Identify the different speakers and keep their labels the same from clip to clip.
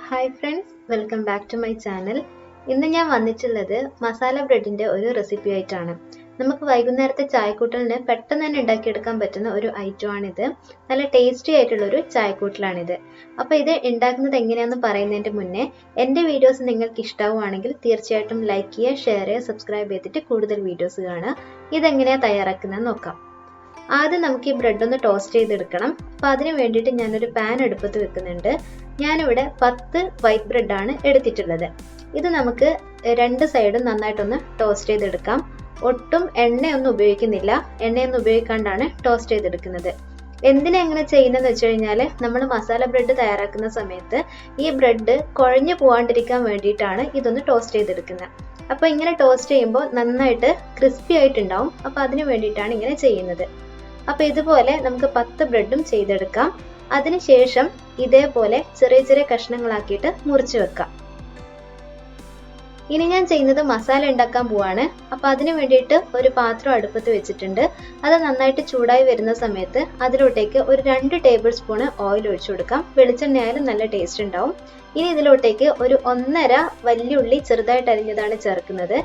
Speaker 1: Hi friends, welcome back to my channel. ഇന്ന് ഞാൻ വന്നിട്ടുള്ളത് മസാല ബ്രെഡിൻ്റെ ഒരു റെസിപ്പി ആയിട്ടാണ്. നമുക്ക് വൈകുന്നേരത്തെ ചായക്കൂട്ടലിന് പെട്ടെന്ന് തന്നെ ഉണ്ടാക്കിയെടുക്കാൻ പറ്റുന്ന ഒരു ഐറ്റമാണിത്. നല്ല ടേസ്റ്റി ആയിട്ടുള്ളൊരു ചായക്കൂട്ടലാണിത്. അപ്പോൾ ഇത് ഉണ്ടാക്കുന്നത് എങ്ങനെയാണെന്ന് പറയുന്നതിൻ്റെ മുന്നേ എൻ്റെ വീഡിയോസ് നിങ്ങൾക്ക് ഇഷ്ടമാവുകയാണെങ്കിൽ തീർച്ചയായിട്ടും ലൈക്ക് ചെയ്യുക, ഷെയർ ചെയ്യുക, സബ്സ്ക്രൈബ് ചെയ്തിട്ട് കൂടുതൽ വീഡിയോസ് കാണുക. ഇതെങ്ങനെയാണ് തയ്യാറാക്കുന്നതെന്ന് നോക്കാം. ആദ്യം നമുക്ക് ഈ ബ്രെഡ് ഒന്ന് ടോസ്റ്റ് ചെയ്തെടുക്കണം. അപ്പോൾ അതിന് വേണ്ടിയിട്ട് ഞാനൊരു പാൻ അടുപ്പത്ത് വെക്കുന്നുണ്ട്. ഞാനിവിടെ 10 വൈറ്റ് ബ്രെഡാണ് എടുത്തിട്ടുള്ളത്. ഇത് നമുക്ക് രണ്ട് സൈഡും നന്നായിട്ടൊന്ന് ടോസ്റ്റ് ചെയ്തെടുക്കാം. ഒട്ടും എണ്ണയൊന്നും ഉപയോഗിക്കുന്നില്ല, എണ്ണയൊന്നും ഉപയോഗിക്കാണ്ടാണ് ടോസ്റ്റ് ചെയ്തെടുക്കുന്നത്. എന്തിനാ എങ്ങനെ ചെയ്യുന്നതെന്ന് വെച്ച് കഴിഞ്ഞാൽ നമ്മൾ മസാല ബ്രെഡ് തയ്യാറാക്കുന്ന സമയത്ത് ഈ ബ്രെഡ് കുഴഞ്ഞു പോകാണ്ടിരിക്കാൻ വേണ്ടിയിട്ടാണ് ഇതൊന്ന് ടോസ്റ്റ് ചെയ്തെടുക്കുന്നത്. അപ്പോൾ ഇങ്ങനെ ടോസ്റ്റ് ചെയ്യുമ്പോൾ നന്നായിട്ട് ക്രിസ്പി ആയിട്ടുണ്ടാവും. അപ്പോൾ അതിന് വേണ്ടിയിട്ടാണ് ഇങ്ങനെ ചെയ്യുന്നത്. അപ്പോൾ ഇതുപോലെ നമുക്ക് 10 ബ്രെഡും ചെയ്തെടുക്കാം. അതിനുശേഷം ഇതേപോലെ ചെറിയ ചെറിയ കഷ്ണങ്ങളാക്കിയിട്ട് മുറിച്ച് വെക്കാം. ഇനി ഞാൻ ചെയ്യുന്നത് മസാല ഉണ്ടാക്കാൻ പോവാണ്. അപ്പോൾ അതിന് വേണ്ടിയിട്ട് ഒരു പാത്രം അടുപ്പത്ത് വെച്ചിട്ടുണ്ട്. അത് നന്നായിട്ട് ചൂടായി വരുന്ന സമയത്ത് അതിലോട്ടേക്ക് ഒരു 2 ടേബിൾ സ്പൂണ് ഓയിൽ ഒഴിച്ചു കൊടുക്കാം. വെളിച്ചെണ്ണയായാലും നല്ല ടേസ്റ്റ് ഉണ്ടാവും. ഇനി ഇതിലോട്ടേക്ക് ഒരു 1.5 വലിയ ഉള്ളി ചെറുതായിട്ട് അരിഞ്ഞതാണ് ചേർക്കുന്നത്.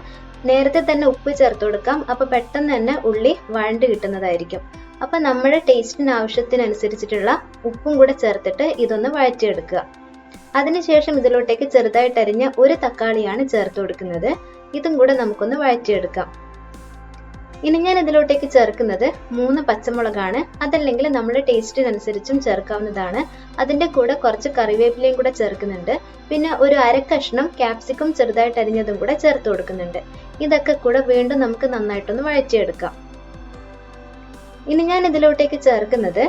Speaker 1: നേരത്തെ തന്നെ ഉപ്പ് ചേർത്ത് കൊടുക്കാം. അപ്പോൾ പെട്ടെന്ന് തന്നെ ഉള്ളി വഴണ്ട് കിട്ടുന്നതായിരിക്കും. അപ്പോൾ നമ്മുടെ ടേസ്റ്റിന് ആവശ്യത്തിനനുസരിച്ചിട്ടുള്ള ഉപ്പും കൂടെ ചേർത്തിട്ട് ഇതൊന്ന് വഴറ്റിയെടുക്കുക. അതിനുശേഷം ഇതിലോട്ടേക്ക് ചെറുതായിട്ട് അരിഞ്ഞ ഒരു തക്കാളിയാണ് ചേർത്ത് കൊടുക്കുന്നത്. ഇതും കൂടെ നമുക്കൊന്ന് വഴറ്റിയെടുക്കാം. ഇനി ഞാൻ ഇതിലോട്ടേക്ക് ചേർക്കുന്നത് 3 പച്ചമുളകാണ്. അതല്ലെങ്കിൽ നമ്മുടെ ടേസ്റ്റിനനുസരിച്ചും ചേർക്കാവുന്നതാണ്. അതിൻ്റെ കൂടെ കുറച്ച് കറിവേപ്പിലയും കൂടെ ചേർക്കുന്നുണ്ട്. പിന്നെ ഒരു അരക്കഷ്ണം ക്യാപ്സിക്കം ചെറുതായിട്ട് അരിഞ്ഞതും കൂടെ ചേർത്ത് കൊടുക്കുന്നുണ്ട്. ഇതൊക്കെ കൂടെ വീണ്ടും നമുക്ക് നന്നായിട്ടൊന്ന് വഴറ്റിയെടുക്കാം. ഇനി ഞാൻ ഇതിലോട്ടേക്ക് ചേർക്കുന്നത്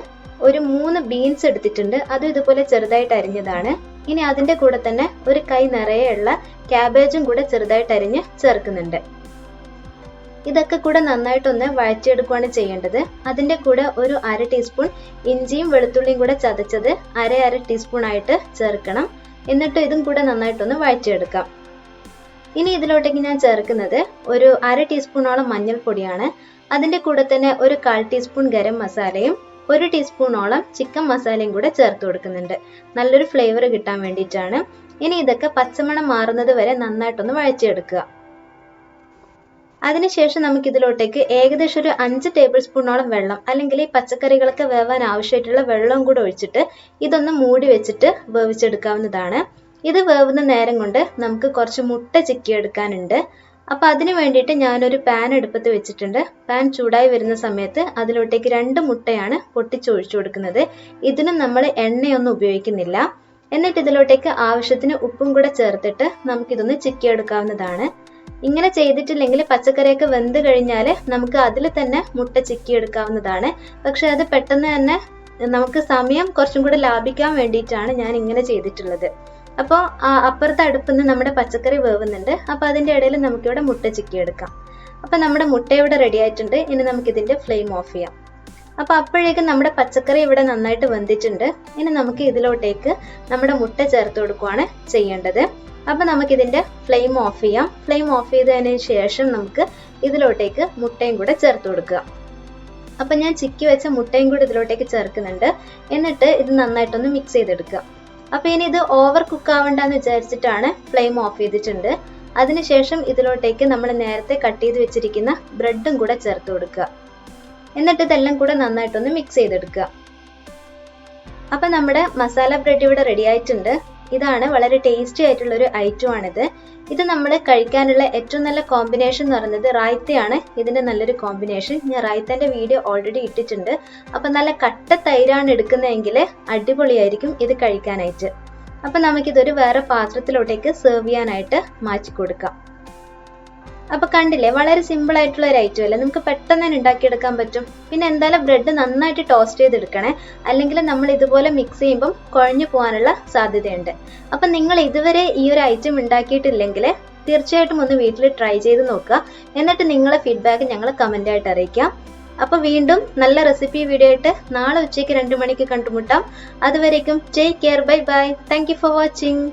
Speaker 1: ഒരു 3 ബീൻസ് എടുത്തിട്ടുണ്ട്. അതും ഇതുപോലെ ചെറുതായിട്ട് അരിഞ്ഞതാണ്. ഇനി അതിൻ്റെ കൂടെ തന്നെ ഒരു കൈ നിറയെയുള്ള ക്യാബേജും കൂടെ ചെറുതായിട്ട് അരിഞ്ഞ് ചേർക്കുന്നുണ്ട്. ഇതൊക്കെ കൂടെ നന്നായിട്ടൊന്ന് വഴറ്റിയെടുക്കുകയാണ് ചെയ്യേണ്ടത്. അതിൻ്റെ കൂടെ ഒരു 1/2 ടീസ്പൂൺ ഇഞ്ചിയും വെളുത്തുള്ളിയും കൂടെ ചതച്ചത് 1/2 ടീസ്പൂൺ ആയിട്ട് ചേർക്കണം. എന്നിട്ട് ഇതും കൂടെ നന്നായിട്ടൊന്ന് വഴറ്റിയെടുക്കാം. ഇനി ഇതിലോട്ടേക്ക് ഞാൻ ചേർക്കുന്നത് ഒരു 1/2 ടീസ്പൂണോളം മഞ്ഞൾപ്പൊടിയാണ്. അതിൻ്റെ കൂടെ തന്നെ ഒരു 1/4 ടീസ്പൂൺ ഗരം മസാലയും 1 ടീസ്പൂണോളം ചിക്കൻ മസാലയും കൂടെ ചേർത്ത് കൊടുക്കുന്നുണ്ട്. നല്ലൊരു ഫ്ലേവർ കിട്ടാൻ വേണ്ടിയിട്ടാണ്. ഇനി ഇതൊക്കെ പച്ചമണം മാറുന്നത് വരെ നന്നായിട്ടൊന്ന് വഴറ്റിയെടുക്കുക. അതിനുശേഷം നമുക്ക് ഇതിലോട്ടേക്ക് ഏകദേശം ഒരു 5 ടേബിൾ സ്പൂണോളം വെള്ളം, അല്ലെങ്കിൽ ഈ പച്ചക്കറികളൊക്കെ വേവാൻ ആവശ്യമായിട്ടുള്ള വെള്ളവും കൂടെ ഒഴിച്ചിട്ട് ഇതൊന്ന് മൂടി വെച്ചിട്ട് വേവിച്ചെടുക്കാവുന്നതാണ്. ഇത് വേവുന്ന നേരം കൊണ്ട് നമുക്ക് കുറച്ച് മുട്ട ചിക്കിയെടുക്കാനുണ്ട്. അപ്പോൾ അതിന് വേണ്ടിയിട്ട് ഞാനൊരു പാൻ അടുപ്പത്ത് വെച്ചിട്ടുണ്ട്. പാൻ ചൂടായി വരുന്ന സമയത്ത് അതിലോട്ടേക്ക് 2 മുട്ടയാണ് പൊട്ടിച്ചൊഴിച്ചു കൊടുക്കുന്നത്. ഇതിനും നമ്മൾ എണ്ണയൊന്നും ഉപയോഗിക്കുന്നില്ല. എന്നിട്ട് ഇതിലോട്ടേക്ക് ആവശ്യത്തിന് ഉപ്പും കൂടെ ചേർത്തിട്ട് നമുക്കിതൊന്ന് ചിക്കിയെടുക്കാവുന്നതാണ്. ഇങ്ങനെ ചെയ്തിട്ടില്ലെങ്കിൽ പച്ചക്കറിയൊക്കെ വെന്ത് കഴിഞ്ഞാൽ നമുക്ക് അതിൽ തന്നെ മുട്ട ചിക്കിയെടുക്കാവുന്നതാണ്. പക്ഷെ അത് പെട്ടെന്ന് തന്നെ നമുക്ക് സമയം കുറച്ചും കൂടെ ലാഭിക്കാൻ വേണ്ടിയിട്ടാണ് ഞാൻ ഇങ്ങനെ ചെയ്തിട്ടുള്ളത്. അപ്പോൾ അപ്പുറത്തെ അടുപ്പിൽ നിന്ന് നമ്മുടെ പച്ചക്കറി വേവുന്നുണ്ട്. അപ്പോൾ അതിൻ്റെ ഇടയിൽ നമുക്കിവിടെ മുട്ട ചിക്കിയെടുക്കാം. അപ്പോൾ നമ്മുടെ മുട്ട ഇവിടെ റെഡി ആയിട്ടുണ്ട്. ഇനി നമുക്കിതിൻ്റെ ഫ്ലെയിം ഓഫ് ചെയ്യാം. അപ്പോൾ അപ്പോഴേക്കും നമ്മുടെ പച്ചക്കറി ഇവിടെ നന്നായിട്ട് വെന്തിട്ടുണ്ട്. ഇനി നമുക്ക് ഇതിലോട്ടേക്ക് നമ്മുടെ മുട്ട ചേർത്ത് കൊടുക്കുകയാണ് ചെയ്യേണ്ടത്. അപ്പോൾ നമുക്കിതിൻ്റെ ഫ്ലെയിം ഓഫ് ചെയ്യാം. ഫ്ലെയിം ഓഫ് ചെയ്തതിന് ശേഷം നമുക്ക് ഇതിലോട്ടേക്ക് മുട്ടയും കൂടെ ചേർത്ത് കൊടുക്കുക. അപ്പോൾ ഞാൻ ചിക്കി വെച്ച മുട്ടയും കൂടെ ഇതിലോട്ടേക്ക് ചേർക്കുന്നുണ്ട്. എന്നിട്ട് ഇത് നന്നായിട്ടൊന്ന് മിക്സ് ചെയ്തെടുക്കുക. അപ്പോൾ ഇനി ഇത് ഓവർ കുക്ക് ആവണ്ടെന്ന് വിചാരിച്ചിട്ടാണ് ഫ്ലെയിം ഓഫ് ചെയ്തിട്ടുണ്ട്. അതിനുശേഷം ഇതിലോട്ടേക്ക് നമ്മൾ നേരത്തെ കട്ട് ചെയ്ത് വെച്ചിരിക്കുന്ന ബ്രെഡും കൂടെ ചേർത്ത് കൊടുക്കുക. എന്നിട്ട് ഇതെല്ലാം കൂടെ നന്നായിട്ടൊന്ന് മിക്സ് ചെയ്തെടുക്കുക. അപ്പോൾ നമ്മുടെ മസാല ബ്രെഡ് ഇവിടെ റെഡി ആയിട്ടുണ്ട്. ഇതാണ് വളരെ ടേസ്റ്റി ആയിട്ടുള്ളൊരു ഐറ്റമാണിത്. ഇത് നമ്മൾ കഴിക്കാനുള്ള ഏറ്റവും നല്ല കോമ്പിനേഷൻ എന്ന് പറയുന്നത് റായ്ത്തയാണ്. ഇതിൻ്റെ നല്ലൊരു കോമ്പിനേഷൻ. ഞാൻ റായ്ത്തൻ്റെ വീഡിയോ ഓൾറെഡി ഇട്ടിട്ടുണ്ട്. അപ്പം നല്ല കട്ട തൈരാണ് എടുക്കുന്നതെങ്കിൽ അടിപൊളിയായിരിക്കും ഇത് കഴിക്കാനായിട്ട്. അപ്പം നമുക്കിതൊരു വേറെ പാത്രത്തിലോട്ടേക്ക് സെർവ് ചെയ്യാനായിട്ട് മാറ്റി കൊടുക്കാം. അപ്പോൾ കണ്ടില്ലേ, വളരെ സിമ്പിൾ ആയിട്ടുള്ള ഒരു ഐറ്റം അല്ലേ. നമുക്ക് പെട്ടെന്ന് തന്നെ ഉണ്ടാക്കിയെടുക്കാൻ പറ്റും. പിന്നെ എന്തായാലും ബ്രെഡ് നന്നായിട്ട് ടോസ്റ്റ് ചെയ്തെടുക്കണേ, അല്ലെങ്കിൽ നമ്മൾ ഇതുപോലെ മിക്സ് ചെയ്യുമ്പം കുഴഞ്ഞു പോകാനുള്ള സാധ്യതയുണ്ട്. അപ്പം നിങ്ങൾ ഇതുവരെ ഈ ഒരു ഐറ്റം ഉണ്ടാക്കിയിട്ടില്ലെങ്കിൽ തീർച്ചയായിട്ടും ഒന്ന് വീട്ടിൽ ട്രൈ ചെയ്ത് നോക്കുക. എന്നിട്ട് നിങ്ങളെ ഫീഡ്ബാക്ക് ഞങ്ങൾ കമൻ്റായിട്ട് അറിയിക്കാം. അപ്പോൾ വീണ്ടും നല്ല റെസിപ്പി വീഡിയോ ആയിട്ട് നാളെ ഉച്ചയ്ക്ക് 2 മണിക്ക് കണ്ടുമുട്ടാം. അതുവരേക്കും take care, bye bye. Thank you for watching.